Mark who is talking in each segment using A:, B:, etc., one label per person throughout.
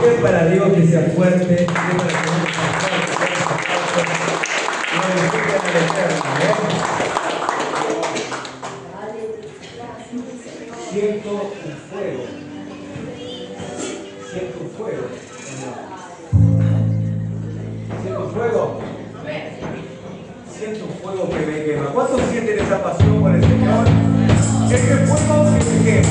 A: Bien para Dios que sea fuerte, bien para que no sea fuerte, glorifiquen al Eterno, Siento un fuego. Siento un fuego. Siento un fuego. Siento un fuego que me quema. ¿Cuántos sienten esa pasión por el Señor? Ese fuego que me quema.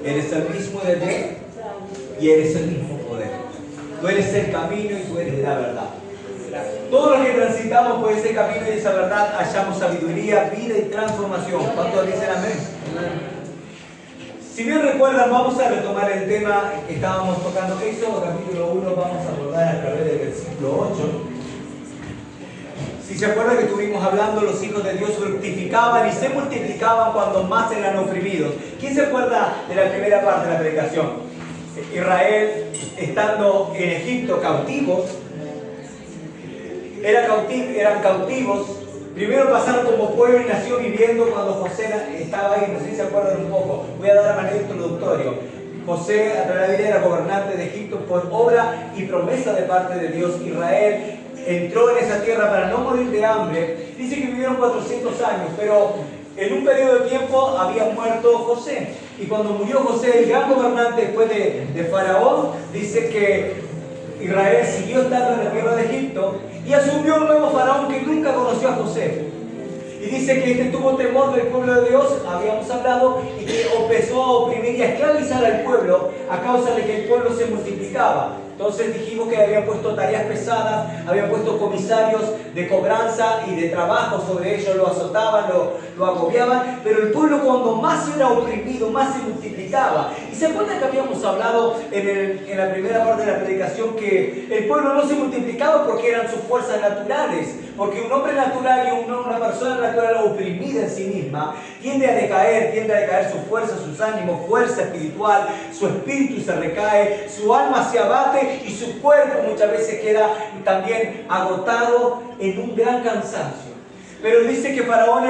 A: Eres el mismo de ayer y eres el mismo poder. Tú eres el camino y tú eres la verdad. Todos los que transitamos por ese camino y esa verdad hallamos sabiduría, vida y transformación. ¿Cuántos dicen amén? Si bien recuerdan, vamos a retomar el tema que estábamos tocando. Éxodo capítulo 1, vamos a abordar a través del versículo 8. Si se acuerdan que estuvimos hablando, los hijos de Dios fructificaban y se multiplicaban cuando más eran oprimidos. ¿Quién se acuerda de la primera parte de la predicación? Israel, estando en Egipto cautivos, eran cautivos. Primero pasaron como pueblo y nació viviendo cuando José estaba ahí. No sé si se acuerdan un poco. Voy a dar a manera introductorio. José, a través de la Biblia, era gobernante de Egipto por obra y promesa de parte de Dios. Israel entró en esa tierra para no morir de hambre. Dice que vivieron 400 años, pero en un periodo de tiempo había muerto José. Y cuando murió José, el gran gobernante después de Faraón, dice que Israel siguió estando en la tierra de Egipto y asumió un nuevo faraón que nunca conoció a José. Y dice que tuvo temor del pueblo de Dios, habíamos hablado, y que empezó a oprimir y a esclavizar al pueblo a causa de que el pueblo se multiplicaba. Entonces dijimos que habían puesto tareas pesadas, habían puesto comisarios de cobranza y de trabajo sobre ellos, lo azotaban, lo agobiaban, pero el pueblo cuando más era oprimido, más se multiplicaba. Y se acuerdan que habíamos hablado en la primera parte de la predicación que el pueblo no se multiplicaba porque eran sus fuerzas naturales, porque un hombre natural y una persona natural oprimida en sí misma tiende a decaer su fuerza, sus ánimos, fuerza espiritual, su espíritu se recae, su alma se abate y su cuerpo muchas veces queda también agotado en un gran cansancio. Pero dice que Faraón,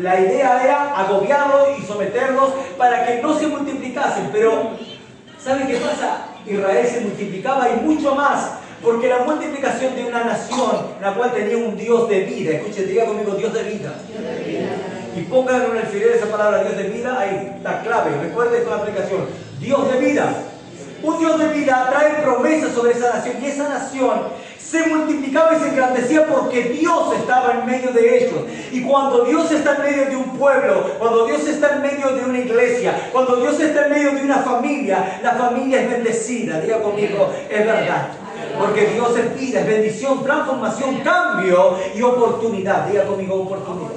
A: la idea era agobiarlos y someterlos para que no se multiplicasen. Pero, ¿saben qué pasa? Israel se multiplicaba y mucho más. Porque la multiplicación de una nación en la cual tenía un Dios de vida, escuchen, diga conmigo, Dios de vida. Dios de vida. Y pongan en un alfiler esa palabra, Dios de vida, ahí está clave, recuerden con la aplicación, Dios de vida. Un Dios de vida trae promesas sobre esa nación y esa nación se multiplicaba y se engrandecía porque Dios estaba en medio de ellos. Y cuando Dios está en medio de un pueblo, cuando Dios está en medio de una iglesia, cuando Dios está en medio de una familia, la familia es bendecida. Diga conmigo, es verdad. Porque Dios es vida, es bendición, transformación, cambio y oportunidad. Diga conmigo, oportunidad.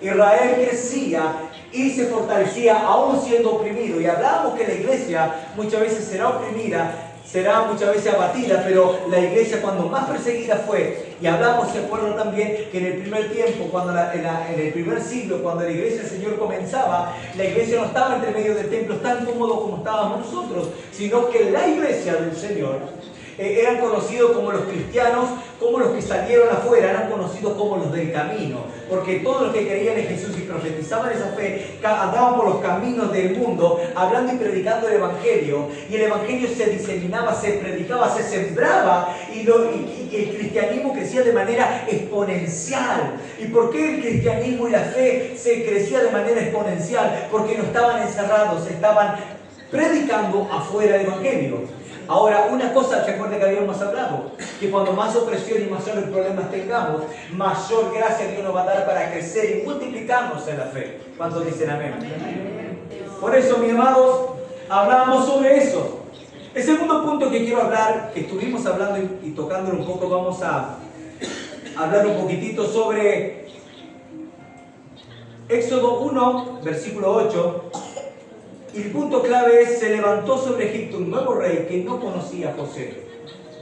A: Israel crecía y se fortalecía aún siendo oprimido. Y hablábamos que la iglesia muchas veces será oprimida, será muchas veces abatida, pero la iglesia cuando más perseguida fue, y hablamos, se acuerdan también, que en el primer tiempo, en el primer siglo, cuando la iglesia del Señor comenzaba, la iglesia no estaba entre medio del templo tan cómodo como estábamos nosotros, sino que la iglesia del Señor eran conocidos como los cristianos, como los que salieron afuera, eran conocidos como los del camino, porque todos los que creían en Jesús y profetizaban esa fe, andaban por los caminos del mundo, hablando y predicando el Evangelio, y el Evangelio se diseminaba, se predicaba, se sembraba, y el cristianismo crecía de manera exponencial. ¿Y por qué el cristianismo y la fe se crecía de manera exponencial? Porque no estaban encerrados, estaban predicando afuera el Evangelio. Ahora, una cosa, ¿se acuerdan que habíamos hablado? Que cuando más opresión y mayores problemas tengamos, mayor gracia Dios nos va a dar para crecer y multiplicarnos en la fe. ¿Cuántos dicen amén? Por eso, mis amados, hablamos sobre eso. El segundo punto que quiero hablar, que estuvimos hablando y tocándolo un poco, vamos a hablar un poquitito sobre Éxodo 1, versículo 8. Y el punto clave es, se levantó sobre Egipto un nuevo rey que no conocía a José.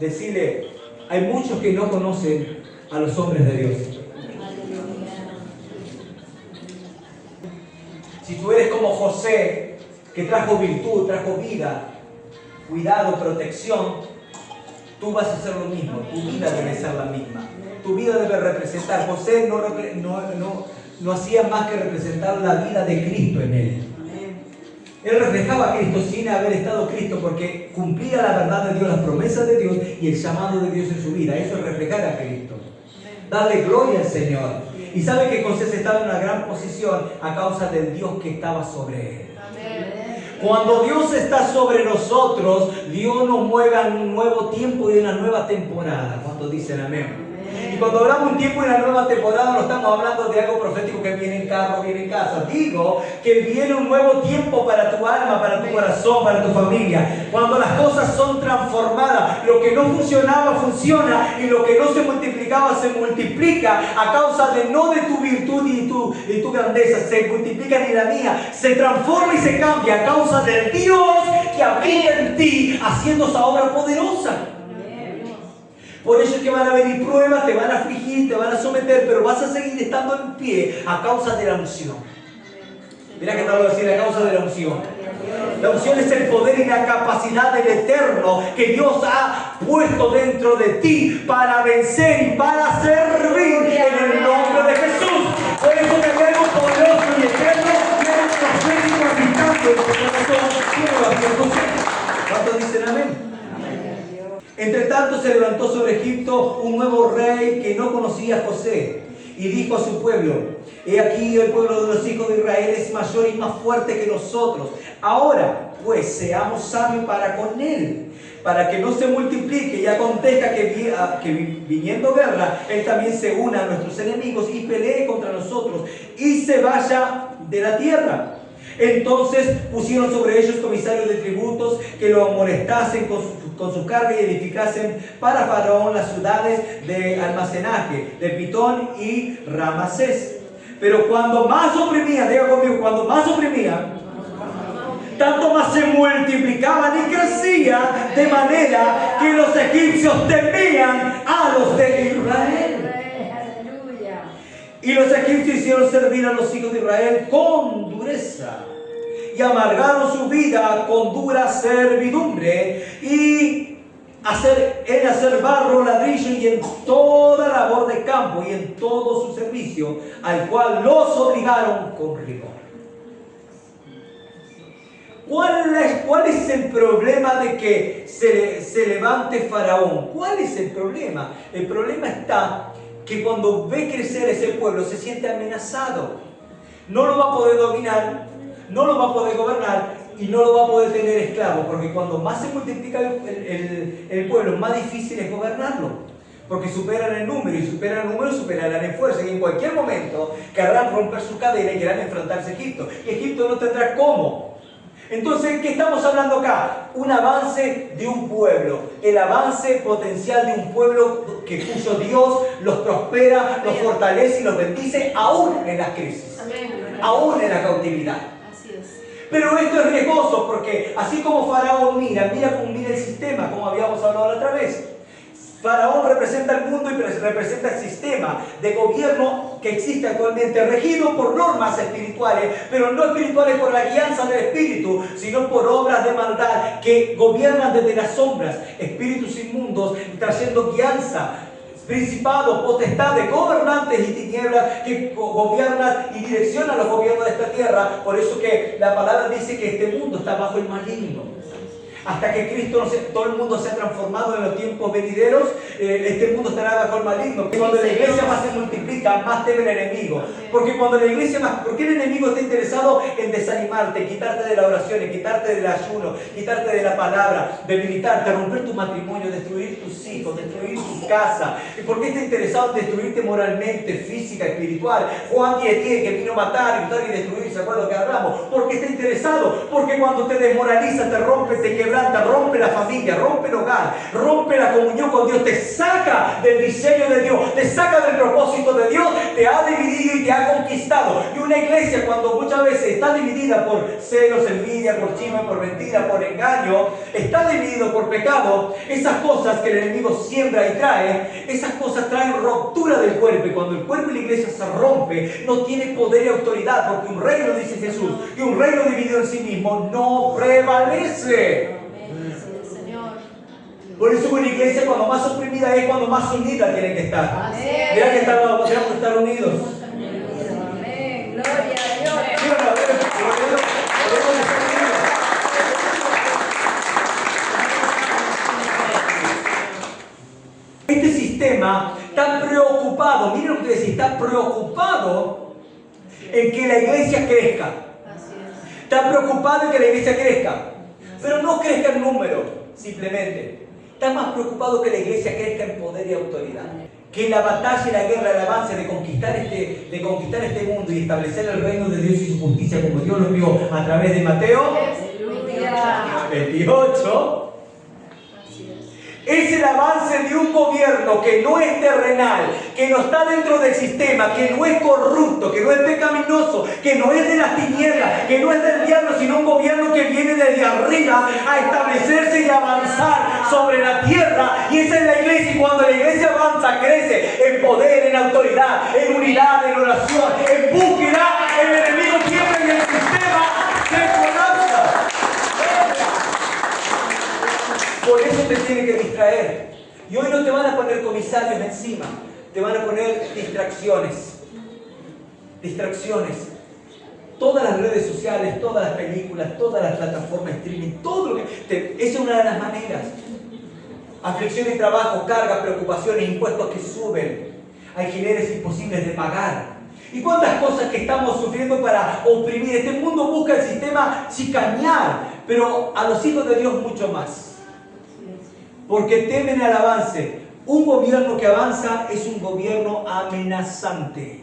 A: Decirle, hay muchos que no conocen a los hombres de Dios. Si tú eres como José, que trajo virtud, trajo vida, cuidado, protección, tú vas a hacer lo mismo. Tu vida debe ser la misma. Tu vida debe representar. José no hacía más que representar la vida de Cristo en él. Él reflejaba a Cristo sin haber estado Cristo, porque cumplía la verdad de Dios, las promesas de Dios y el llamado de Dios en su vida. Eso es reflejar a Cristo. Darle gloria al Señor. Y sabe que José estaba en una gran posición a causa del Dios que estaba sobre él. Cuando Dios está sobre nosotros, Dios nos mueve a un nuevo tiempo y una nueva temporada. ¿Cuántos dicen amén? Y cuando hablamos un tiempo y una nueva temporada, no estamos hablando de algo profético que viene en carro, viene en casa. Digo que viene un nuevo tiempo para tu alma, para tu corazón, para tu familia. Cuando las cosas son transformadas, lo que no funcionaba, funciona, y lo que no se multiplicaba, se multiplica a causa de no de tu virtud y tu grandeza, se multiplica ni la mía, se transforma y se cambia a causa del Dios que habita en ti, haciendo esa obra poderosa. Por eso es que van a venir pruebas, te van a afligir, te van a someter, pero vas a seguir estando en pie a causa de la unción. Mira que te voy a decir, a causa de la unción. La unción es el poder y la capacidad del Eterno que Dios ha puesto dentro de ti para vencer y para servir en el nombre de Jesús. Por eso que hay algo poderoso y eterno y algo profético habitando en tu corazón. ¿Cuántos dicen amén? Entre tanto se levantó sobre Egipto un nuevo rey que no conocía a José. y dijo a su pueblo: he aquí el pueblo de los hijos de Israel es mayor y más fuerte que nosotros. Ahora pues seamos sabios para con él, para que no se multiplique y acontezca que viniendo guerra, él también se una a nuestros enemigos y pelee contra nosotros y se vaya de la tierra. Entonces pusieron sobre ellos comisarios de tributos que lo amonestasen con su carga y edificasen para Faraón las ciudades de almacenaje de Pitón y Ramasés. Pero cuando más oprimían, diga conmigo, cuando más oprimían, tanto más se multiplicaban y crecían, de manera que los egipcios temían a los de Israel. Y los egipcios hicieron servir a los hijos de Israel con dureza y amargaron su vida con dura servidumbre y en hacer barro, ladrillo y en toda labor de campo y en todo su servicio, al cual los obligaron con rigor. ¿Cuál es el problema de que se levante Faraón? ¿Cuál es el problema? El problema está que cuando ve crecer ese pueblo se siente amenazado. No lo va a poder dominar, no lo va a poder gobernar y no lo va a poder tener esclavo, porque cuando más se multiplica el pueblo, más difícil es gobernarlo, porque superan el número y superarán en fuerza, y en cualquier momento querrán romper su cadena y querrán enfrentarse a Egipto, y Egipto no tendrá cómo. Entonces, ¿qué estamos hablando acá? Un avance de un pueblo, el avance potencial de un pueblo cuyo Dios los prospera, los fortalece y los bendice aún en las crisis, aún en la cautividad. Pero esto es riesgoso porque así como Faraón mira cómo mira el sistema, como habíamos hablado la otra vez. Faraón representa el mundo y representa el sistema de gobierno que existe actualmente, regido por normas espirituales, pero no espirituales por la guianza del Espíritu, sino por obras de maldad que gobiernan desde las sombras, espíritus inmundos, trayendo guianza, principados, potestades, gobernantes y tinieblas que gobiernan y direccionan los gobiernos de esta tierra. Por eso que la palabra dice que este mundo está bajo el maligno. Hasta que Cristo, todo el mundo se ha transformado en los tiempos venideros, este mundo estará bajo el maligno. Cuando la iglesia más se multiplica, más teme el enemigo. Porque cuando la iglesia porque el enemigo está interesado en desanimarte, quitarte de la oración, quitarte del ayuno, quitarte de la palabra, debilitarte, romper tu matrimonio, destruir tus hijos, destruir tu casa. ¿Por qué está interesado en destruirte moralmente, física, espiritual? Juan 10:10, que vino a matar y destruir, ¿se acuerdan lo que hablamos? ¿Por qué está interesado? Porque cuando te desmoraliza, te rompe, te quebra, rompe la familia, rompe el hogar, rompe la comunión con Dios, te saca del diseño de Dios, te saca del propósito de Dios, te ha dividido y te ha conquistado. Y una iglesia, cuando muchas veces está dividida por celos, envidia, por chisme, por mentira, por engaño, está dividido por pecado, esas cosas que el enemigo siembra y trae, esas cosas traen ruptura del cuerpo, y cuando el cuerpo y la iglesia se rompe, no tiene poder y autoridad, porque un reino, dice Jesús, y un reino dividido en sí mismo no prevalece. Por eso una iglesia, cuando más oprimida es, cuando más unida tiene que estar. Mira que tenemos que estar unidos.
B: Amén. Gloria a Dios.
A: Este sistema está preocupado, miren lo que decía, está preocupado en que la iglesia crezca. Está preocupado en que la iglesia crezca, pero no crezca en número, simplemente. Está más preocupado que la iglesia crezca en poder y autoridad. Que la batalla y la guerra, el avance de conquistar este mundo y establecer el reino de Dios y su justicia como Dios lo vio a través de Mateo 28. Es el avance de un gobierno que no es terrenal, que no está dentro del sistema, que no es corrupto, que no es pecaminoso, que no es de las tinieblas, que no es del diablo, sino un gobierno que viene desde arriba a establecerse y avanzar sobre la tierra. Y esa es la iglesia, y cuando la iglesia avanza, crece en poder, en autoridad, en unidad, en oración, en búsqueda, el enemigo siempre y el sistema se colapsa. Por eso te tiene que distraer. Y hoy no te van a poner comisarios encima, te van a poner distracciones. Distracciones. Todas las redes sociales, todas las películas, todas las plataformas de streaming, todo lo que... Esa es una de las maneras. Aflicción y trabajo, cargas, preocupaciones, impuestos que suben. alquileres imposibles de pagar. ¿Y cuántas cosas que estamos sufriendo para oprimir? Este mundo busca el sistema chicanear, pero a los hijos de Dios mucho más. Porque temen el avance. Un gobierno que avanza es un gobierno amenazante.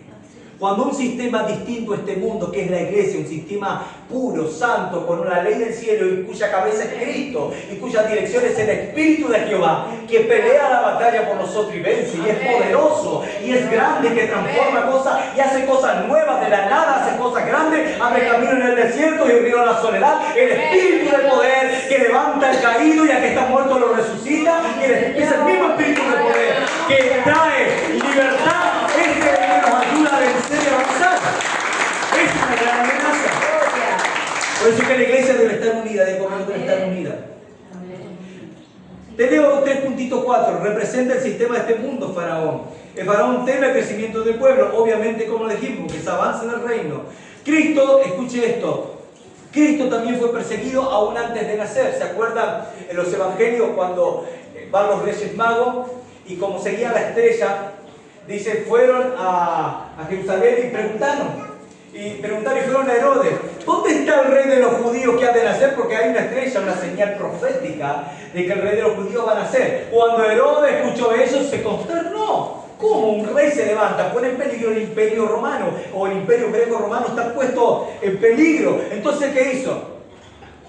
A: Cuando un sistema distinto a este mundo, que es la iglesia, un sistema puro, santo, con una ley del cielo y cuya cabeza es Cristo y cuya dirección es el Espíritu de Jehová, que pelea la batalla por nosotros y vence, y es poderoso, y es grande, que transforma cosas y hace cosas nuevas de la nada, hace cosas grandes, abre camino en el desierto y un río en la soledad, el Espíritu de poder que levanta al caído y al que está muerto lo resucita, y es el mismo Espíritu de poder que trae libertad, es el que nos ayuda a vencer y avanzar. Es una gran amenaza. Por eso que la iglesia debe estar unida, debe estar unida. Te leo 3.4. Representa el sistema de este mundo, Faraón. El Faraón teme el crecimiento del pueblo, obviamente, como le dijimos, que se avanza en el reino. Cristo, escuche esto, Cristo también fue perseguido aún antes de nacer. ¿Se acuerdan en los evangelios cuando van los reyes magos y como seguía la estrella, dice, fueron a Jerusalén y preguntaron y fueron a Herodes, ¿dónde está el rey de los judíos que ha de nacer? Porque hay una estrella, una señal profética de que el rey de los judíos va a nacer. Cuando Herodes escuchó eso, se consternó. ¿Cómo un rey se levanta? Pone en peligro el imperio romano, o el imperio greco-romano está puesto en peligro. Entonces, ¿qué hizo?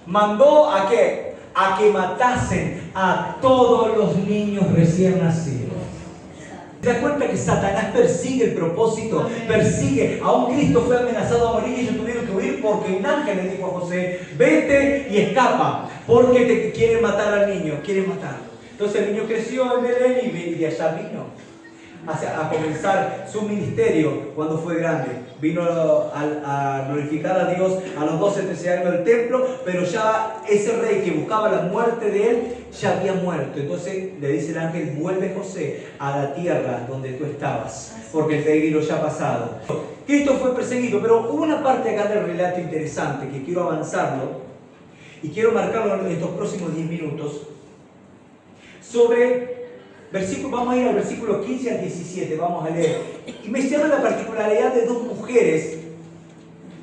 A: Mandó ¿a qué? A que matasen a todos los niños recién nacidos. ¿Se da cuenta que Satanás persigue el propósito? Persigue. Aún Cristo fue amenazado a morir y ellos tuvieron que huir porque un ángel le dijo a José, vete y escapa, porque te quieren matar al niño, quieren matarlo. Entonces el niño creció en Belén y de allá vino a comenzar su ministerio cuando fue grande. Vino a glorificar a Dios a los 12, 13 años del templo, pero ya ese rey que buscaba la muerte de él ya había muerto. Entonces le dice el ángel, vuelve José a la tierra donde tú estabas, porque el peligro ya ha pasado. Cristo fue perseguido, pero hubo una parte acá del relato interesante que quiero avanzarlo y quiero marcarlo en estos próximos 10 minutos sobre vamos a ir al versículo 15 al 17, vamos a leer. Y me llama la particularidad de dos mujeres,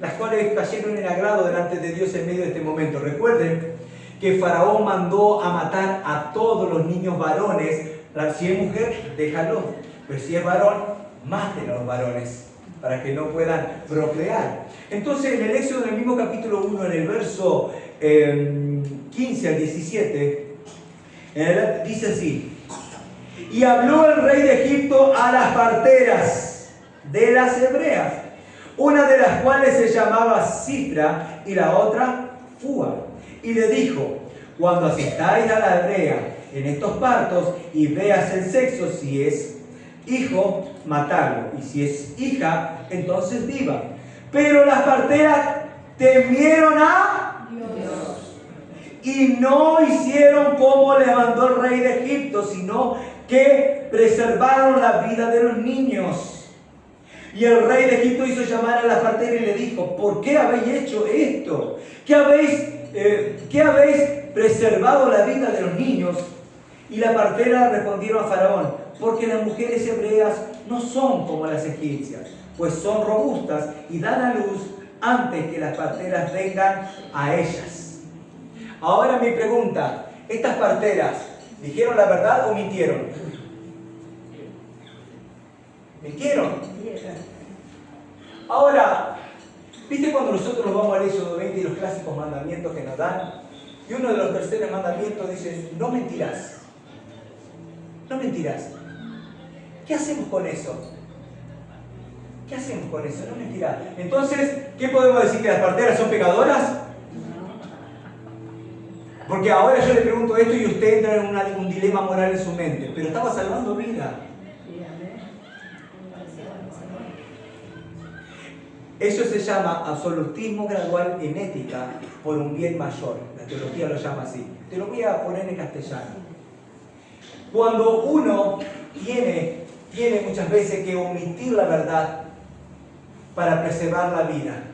A: las cuales cayeron en agrado delante de Dios en medio de este momento. Recuerden que Faraón mandó a matar a todos los niños varones. Si es mujer, déjalo. Pero si es varón, maten a los varones, para que no puedan procrear. Entonces, en el Éxodo, en el mismo capítulo 1, en el verso 15 al 17, dice así. Y habló el rey de Egipto a las parteras de las hebreas, una de las cuales se llamaba Cifra y la otra Fúa. Y le dijo, cuando asistáis a la hebrea en estos partos y veas el sexo, si es hijo, matadlo, y si es hija, entonces viva. Pero las parteras temieron a Dios y no hicieron como le mandó el rey de Egipto, sino que preservaron la vida de los niños. Y el rey de Egipto hizo llamar a la partera y le dijo, ¿por qué habéis hecho esto? ¿Qué habéis preservado la vida de los niños? Y la partera respondieron a Faraón, porque las mujeres hebreas no son como las egipcias, pues son robustas y dan a luz antes que las parteras vengan a ellas. Ahora mi pregunta, ¿estas parteras dijeron la verdad o mintieron? ¿Mintieron? Ahora, ¿viste cuando nosotros nos vamos al Éxodo 20 y los clásicos mandamientos que nos dan? Y uno de los terceros mandamientos dice, no mentirás. No mentirás. ¿Qué hacemos con eso? ¿Qué hacemos con eso? No mentirás. Entonces, ¿qué podemos decir? ¿Que las parteras son pecadoras? Porque ahora yo le pregunto esto y usted entra en un dilema moral en su mente, pero estaba salvando vida. Eso se llama absolutismo gradual en ética por un bien mayor. La teología lo llama así. Te lo voy a poner en castellano. Cuando uno tiene muchas veces que omitir la verdad para preservar la vida.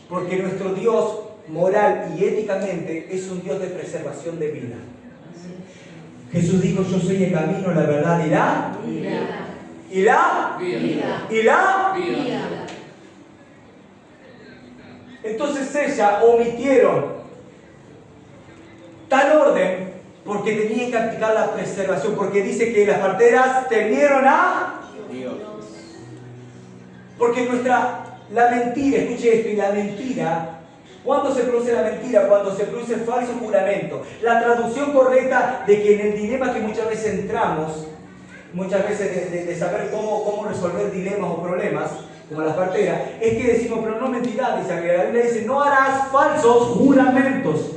A: Porque nuestro Dios moral y éticamente es un Dios de preservación de vida. Jesús dijo, yo soy el camino, la verdad y la vida. y la
B: vida.
A: y la.
B: Vida.
A: Entonces ellas omitieron tal orden porque tenían que aplicar la preservación, porque dice que las parteras temieron a Dios. Porque la mentira, escuche esto, y la mentira, ¿cuándo se produce la mentira? Cuando se produce falso juramento. La traducción correcta de que en el dilema que muchas veces entramos, muchas veces de saber cómo resolver dilemas o problemas, como las parteras, es que decimos, pero no mentirás, dice la Biblia dice, no harás falsos juramentos.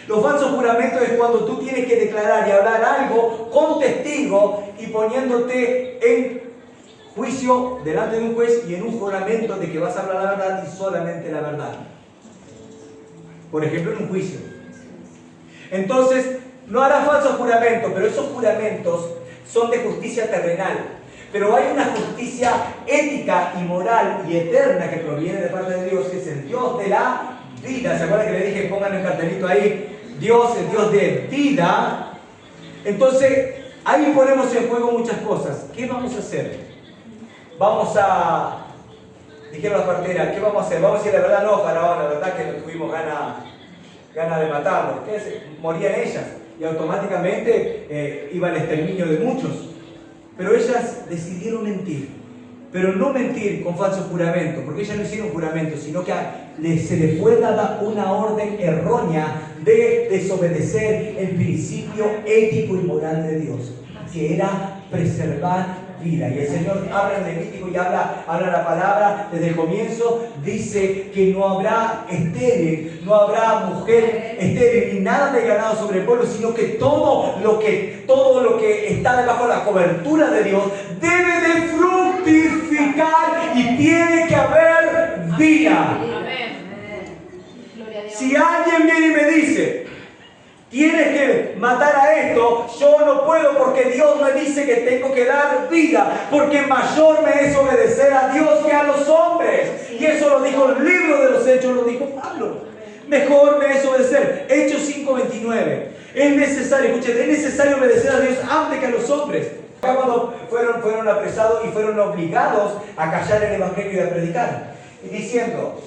A: Los falsos juramentos es cuando tú tienes que declarar y hablar algo con testigo y poniéndote en juicio delante de un juez y en un juramento de que vas a hablar la verdad y solamente la verdad. Por ejemplo, en un juicio. Entonces, no harás falsos juramentos, pero esos juramentos son de justicia terrenal. Pero hay una justicia ética y moral y eterna que proviene de parte de Dios, que es el Dios de la vida. ¿Se acuerdan que le dije, pongan el cartelito ahí? Dios, el Dios de vida. Entonces, ahí ponemos en juego muchas cosas. ¿Qué vamos a hacer? Dijeron las parteras, ¿qué vamos a hacer? Vamos a decir la verdad, no, Faraón, la verdad que no tuvimos ganas de matarlos. Morían ellas y automáticamente iba al exterminio de muchos. Pero ellas decidieron mentir, pero no mentir con falso juramento, porque ellas no hicieron juramento, sino que se les fue dada una orden errónea de desobedecer el principio ético y moral de Dios, que era preservar vida. Y el Señor habla en Levítico y habla la palabra desde el comienzo, dice que no habrá estéril, no habrá mujer estéril, ni nada de ganado sobre el pueblo, sino que todo lo que está debajo de la cobertura de Dios debe de fructificar y tiene que haber vida. Si alguien viene y me dice, tienes que matar a esto, yo no puedo porque Dios me dice que tengo que dar vida, porque mayor me es obedecer a Dios que a los hombres. Y eso lo dijo el libro de los Hechos, lo dijo Pablo. Mejor me es obedecer. Hechos 5:29. Es necesario, escuchen, es necesario obedecer a Dios antes que a los hombres. Acá cuando fueron apresados y fueron obligados a callar el evangelio y a predicar, y diciendo,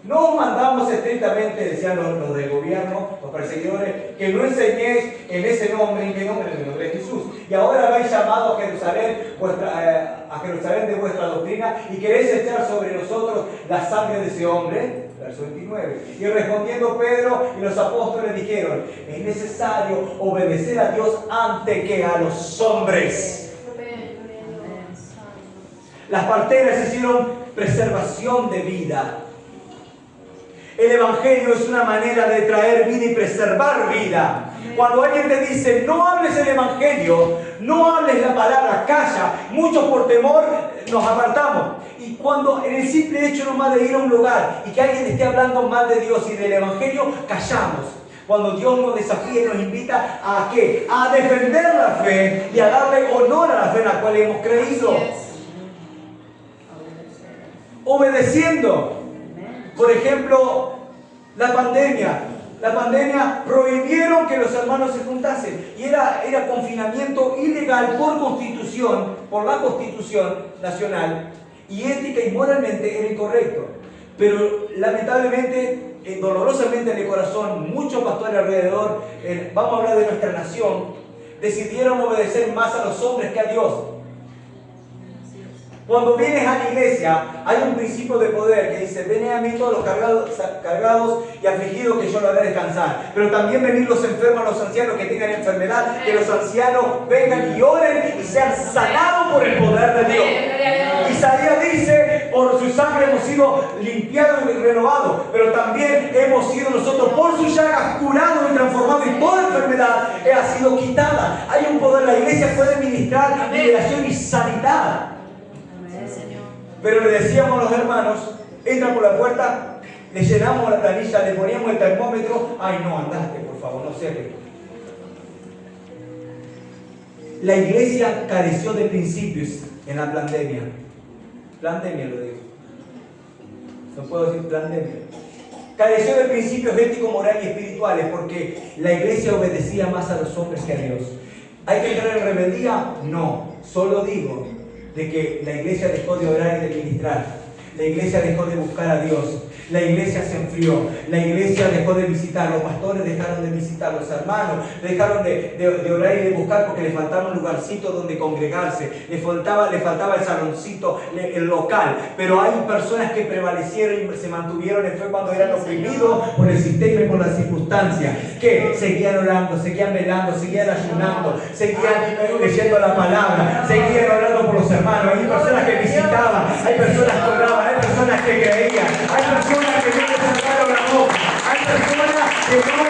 A: no os mandamos estrictamente, decían los del gobierno, los perseguidores, que no enseñéis en ese nombre, en qué nombre, en el nombre de Jesús. Y ahora habéis llamado a Jerusalén de vuestra doctrina y queréis echar sobre nosotros la sangre de ese hombre. Verso 29. Y respondiendo Pedro y los apóstoles dijeron, es necesario obedecer a Dios antes que a los hombres. Las parteras hicieron preservación de vida. El Evangelio es una manera de traer vida y preservar vida. Cuando alguien te dice, no hables el Evangelio, no hables la palabra, calla, muchos por temor nos apartamos. Y cuando en el simple hecho nomás de ir a un lugar y que alguien esté hablando mal de Dios y del Evangelio, callamos. Cuando Dios nos desafía y nos invita ¿a qué? A defender la fe y a darle honor a la fe en la cual hemos creído. Obedeciendo. Por ejemplo, la pandemia prohibieron que los hermanos se juntasen y era confinamiento ilegal por la Constitución Nacional, y ética y moralmente era incorrecto. Pero lamentablemente, dolorosamente en el corazón, muchos pastores alrededor, vamos a hablar de nuestra nación, decidieron obedecer más a los hombres que a Dios. Cuando vienes a la iglesia, hay un principio de poder que dice, venid a mí todos los cargados y afligidos, que yo los haré descansar. Pero también venid los enfermos, los ancianos que tengan enfermedad, que los ancianos vengan y oren y sean sanados por el poder de Dios. Isaías dice, por su sangre hemos sido limpiados y renovados, pero también hemos sido nosotros por sus llagas curados y transformados, y toda enfermedad ha sido quitada. Hay un poder, la iglesia puede ministrar liberación y sanidad. Pero le decíamos a los hermanos, entra por la puerta, le llenamos la planilla, le poníamos el termómetro, ay no, andaste, por favor, no sé. La iglesia careció de principios en la pandemia. Pandemia lo digo. No puedo decir pandemia. Careció de principios éticos, morales y espirituales porque la iglesia obedecía más a los hombres que a Dios. ¿Hay que entrar en rebeldía? No. Solo digo de que la iglesia dejó de orar y de ministrar. La iglesia dejó de buscar a Dios. La iglesia se enfrió. La iglesia dejó de visitar. Los pastores dejaron de visitar. Los hermanos dejaron de orar y de buscar porque les faltaba un lugarcito donde congregarse. Les faltaba el saloncito, el local. Pero hay personas que prevalecieron y se mantuvieron en fe cuando eran oprimidos por el sistema y por las circunstancias. Que seguían orando, seguían velando, seguían ayunando, seguían leyendo la palabra, seguían orando por los hermanos. Hay personas que visitaban, hay personas que oraban, hay personas que creían, hay personas que no les cerraron la boca, hay personas que no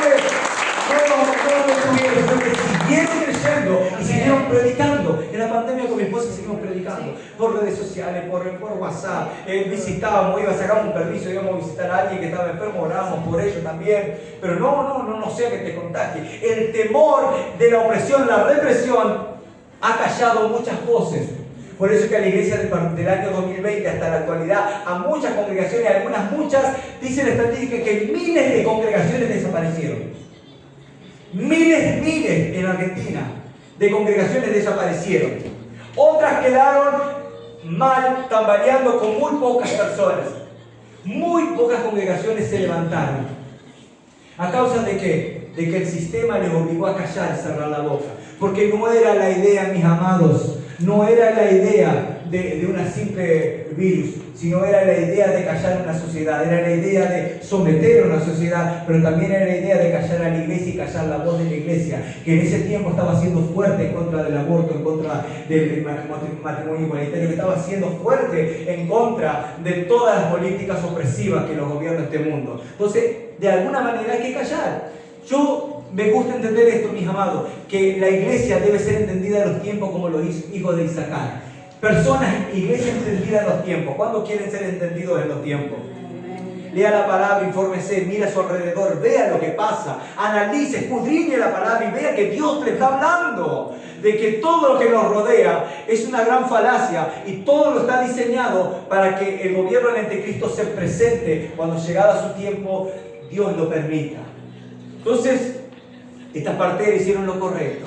A: detuvieron, sino que siguieron creyendo y siguieron predicando. En la pandemia con mi esposa seguimos predicando por redes sociales, por WhatsApp, visitábamos, sacábamos un permiso, íbamos a visitar a alguien que estaba enfermo, orábamos por ello también, pero no sea que te contagie. El temor de la opresión, la represión ha callado muchas voces. Por eso es que a la iglesia del año 2020 hasta la actualidad, a muchas congregaciones, algunas muchas, dice la estadística que miles de congregaciones desaparecieron. Miles en Argentina de congregaciones desaparecieron. Otras quedaron mal, tambaleando con muy pocas personas. Muy pocas congregaciones se levantaron. ¿A causa de qué? De que el sistema les obligó a callar y cerrar la boca. Porque no era la idea, mis amados, no era la idea de una simple virus, sino era la idea de callar una sociedad, era la idea de someter a una sociedad, pero también era la idea de callar a la iglesia y callar la voz de la iglesia, que en ese tiempo estaba siendo fuerte en contra del aborto, en contra del matrimonio igualitario, que estaba siendo fuerte en contra de todas las políticas opresivas que los gobierna este mundo. Entonces, de alguna manera hay que callar. Me gusta entender esto, mis amados, que la iglesia debe ser entendida en los tiempos como los hijos de Isaacar. Personas, iglesia entendida en los tiempos. ¿Cuándo quieren ser entendidos en los tiempos? Lea la palabra, infórmese, mira a su alrededor, vea lo que pasa, analice, escudriñe la palabra y vea que Dios le está hablando. De que todo lo que nos rodea es una gran falacia y todo lo está diseñado para que el gobierno del anticristo se presente cuando llegado su tiempo Dios lo permita. Entonces, estas parteras hicieron lo correcto.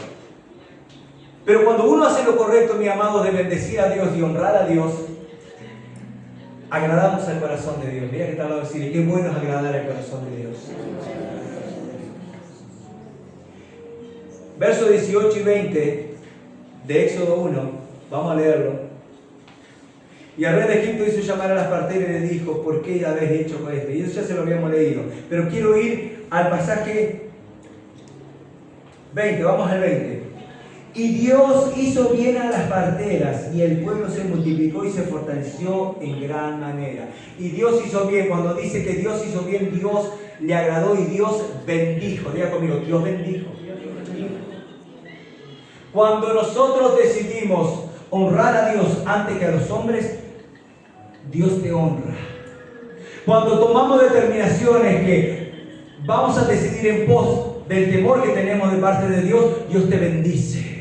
A: Pero cuando uno hace lo correcto, mi amado, de bendecir a Dios y honrar a Dios, agradamos al corazón de Dios. Mira que te hablando de decir, qué bueno es agradar al corazón de Dios. Versos 18 y 20 de Éxodo 1, vamos a leerlo. Y el rey de Egipto hizo llamar a las parteras y le dijo, ¿por qué habéis hecho con esto? Y eso ya se lo habíamos leído. Pero quiero ir al pasaje 20, vamos al 20. Y Dios hizo bien a las parteras y el pueblo se multiplicó y se fortaleció en gran manera. Y Dios hizo bien. Cuando dice que Dios hizo bien, Dios le agradó y Dios bendijo. Diga conmigo, Dios bendijo. Cuando nosotros decidimos honrar a Dios antes que a los hombres, Dios te honra. Cuando tomamos determinaciones que vamos a decidir en pos del temor que tenemos de parte de Dios, Dios te bendice.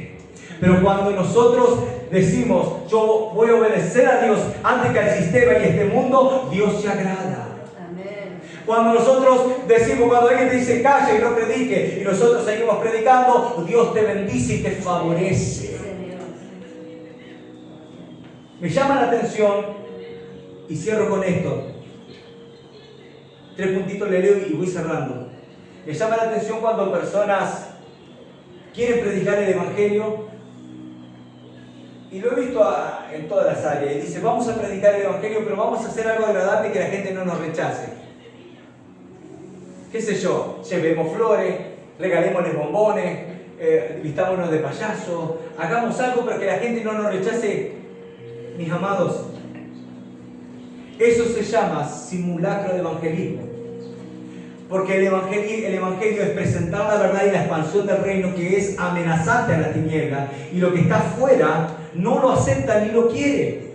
A: Pero cuando nosotros decimos, yo voy a obedecer a Dios antes que al sistema y este mundo, Dios se agrada.
B: Amén.
A: Cuando nosotros decimos, cuando alguien te dice calla y no predique, y nosotros seguimos predicando, Dios te bendice y te favorece. Me llama la atención, y cierro con esto. 3 puntitos le leo y voy cerrando. Me llama la atención cuando personas quieren predicar el Evangelio, y lo he visto en todas las áreas, y dice, vamos a predicar el Evangelio, pero vamos a hacer algo agradable que la gente no nos rechace. ¿Qué sé yo? Llevemos flores, regalémosle bombones, vistámonos de payaso, hagamos algo para que la gente no nos rechace. Mis amados, eso se llama simulacro de evangelismo. Porque el evangelio es presentar la verdad y la expansión del reino, que es amenazante a la tiniebla, y lo que está afuera no lo acepta ni lo quiere.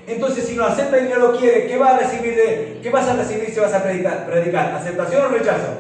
A: Entonces, si no acepta y no lo quiere, ¿qué vas a recibir si vas a predicar? ¿Aceptación o rechazo?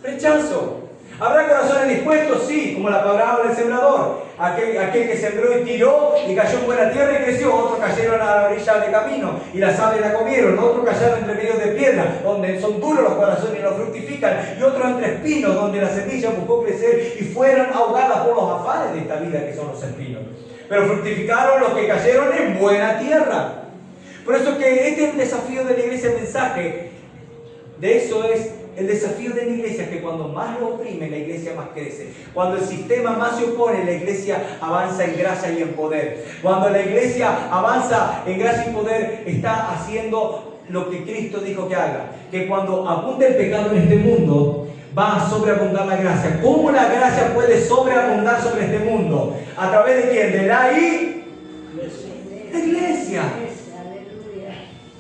A: Rechazo. ¿Habrá corazones dispuestos? Sí, como la parábola del sembrador. Aquel que sembró y tiró y cayó en buena tierra y creció. Otros cayeron a la orilla del camino y las aves la comieron. Otros cayeron entre medio de piedras, donde son duros los corazones y no fructifican. Y otros entre espinos, donde la semilla buscó crecer y fueron ahogadas por los afanes de esta vida, que son los espinos. pero fructificaron los que cayeron en buena tierra. Por eso que este es el desafío de la iglesia, el mensaje de eso es el desafío de la iglesia, que cuando más lo oprime, la iglesia más crece. Cuando el sistema más se opone, la iglesia avanza en gracia y en poder. Cuando la iglesia avanza en gracia y poder, está haciendo lo que Cristo dijo que haga. Que cuando abunde el pecado en este mundo, va a sobreabundar la gracia. ¿Cómo la gracia puede sobreabundar sobre este mundo? ¿A través de quién? De la iglesia.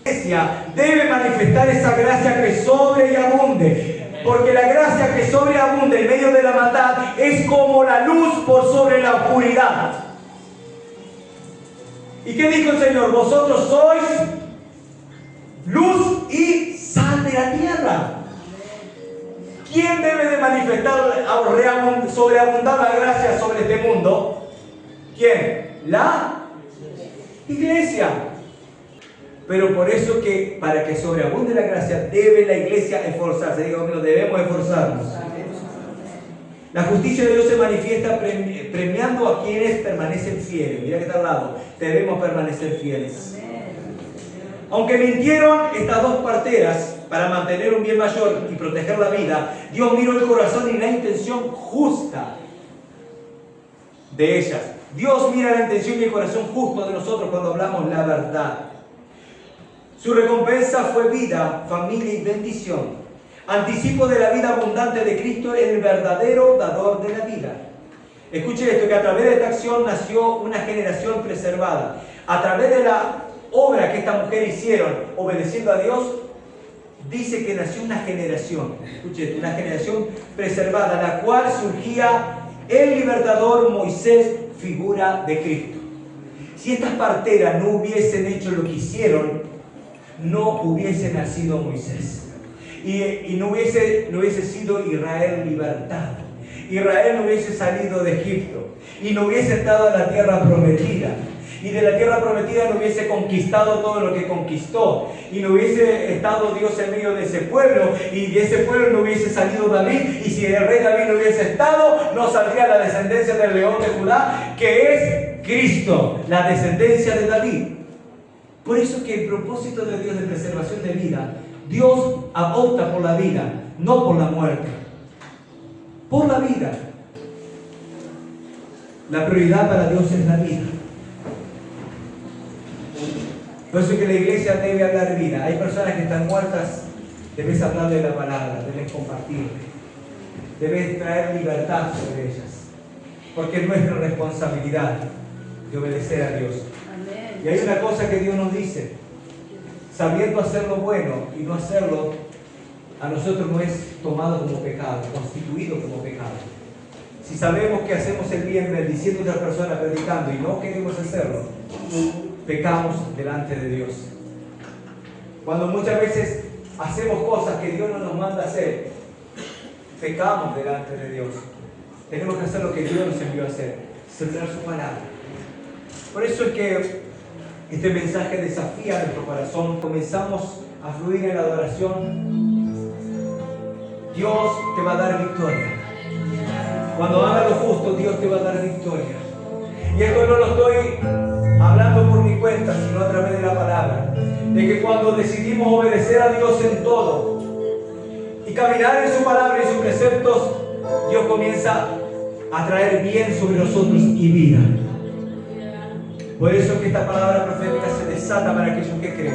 A: La iglesia debe manifestar esa gracia que sobre y abunde, porque la gracia que sobreabunde en medio de la maldad es como la luz por sobre la oscuridad. ¿Y qué dijo el Señor? Vosotros sois luz y sal de la tierra. ¿Quién debe de manifestar sobreabundar la gracia sobre este mundo? ¿Quién? La iglesia. Pero por eso que para que sobreabunde la gracia debe la iglesia esforzarse. Digo que debemos esforzarnos. La justicia de Dios se manifiesta premiando a quienes permanecen fieles. Mira que está al lado. Debemos permanecer fieles. Aunque mintieron estas dos parteras para mantener un bien mayor y proteger la vida, Dios miró el corazón y la intención justa de ellas. Dios mira la intención y el corazón justo de nosotros cuando hablamos la verdad. Su recompensa fue vida, familia y bendición. Anticipo de la vida abundante de Cristo, el verdadero dador de la vida. Escuche esto, que a través de esta acción nació una generación preservada. A través de la obra que esta mujer hicieron, obedeciendo a Dios, dice que nació una generación. Escuche esto, una generación preservada, la cual surgía el libertador Moisés, figura de Cristo. Si estas parteras no hubiesen hecho lo que hicieron, no hubiese nacido Moisés. Y no hubiese sido Israel libertado. Israel no hubiese salido de Egipto. Y no hubiese estado en la tierra prometida. Y de la tierra prometida no hubiese conquistado todo lo que conquistó. Y no hubiese estado Dios en medio de ese pueblo. Y de ese pueblo no hubiese salido David. Y si el rey David no hubiese estado, no saldría la descendencia del león de Judá, que es Cristo, la descendencia de David. Por eso que el propósito de Dios de preservación de vida, Dios opta por la vida, no por la muerte. Por la vida. La prioridad para Dios es la vida. Por eso que la iglesia debe hablar vida. Hay personas que están muertas, debes hablar de la palabra, debes compartir, debes traer libertad sobre ellas. Porque es nuestra responsabilidad de obedecer a Dios. Amén. Y hay una cosa que Dios nos dice: sabiendo hacer lo bueno y no hacerlo, a nosotros no es tomado como pecado, constituido como pecado. Si sabemos que hacemos el bien bendiciendo a otras personas, predicando, y no queremos hacerlo, pecamos delante de Dios. Cuando muchas veces hacemos cosas que Dios no nos manda hacer, pecamos delante de Dios. Tenemos que hacer lo que Dios nos envió a hacer, sembrar su palabra. Por eso es que este mensaje desafía nuestro corazón. Comenzamos a fluir en la adoración. Dios te va a dar victoria. Cuando hagas lo justo, Dios te va a dar victoria. Y esto no lo estoy hablando por mi cuenta, sino a través de la palabra. De que cuando decidimos obedecer a Dios en todo y caminar en su palabra y sus preceptos, Dios comienza a traer bien sobre nosotros y vida. Por eso es que esta palabra profética se desata para aquellos que creen.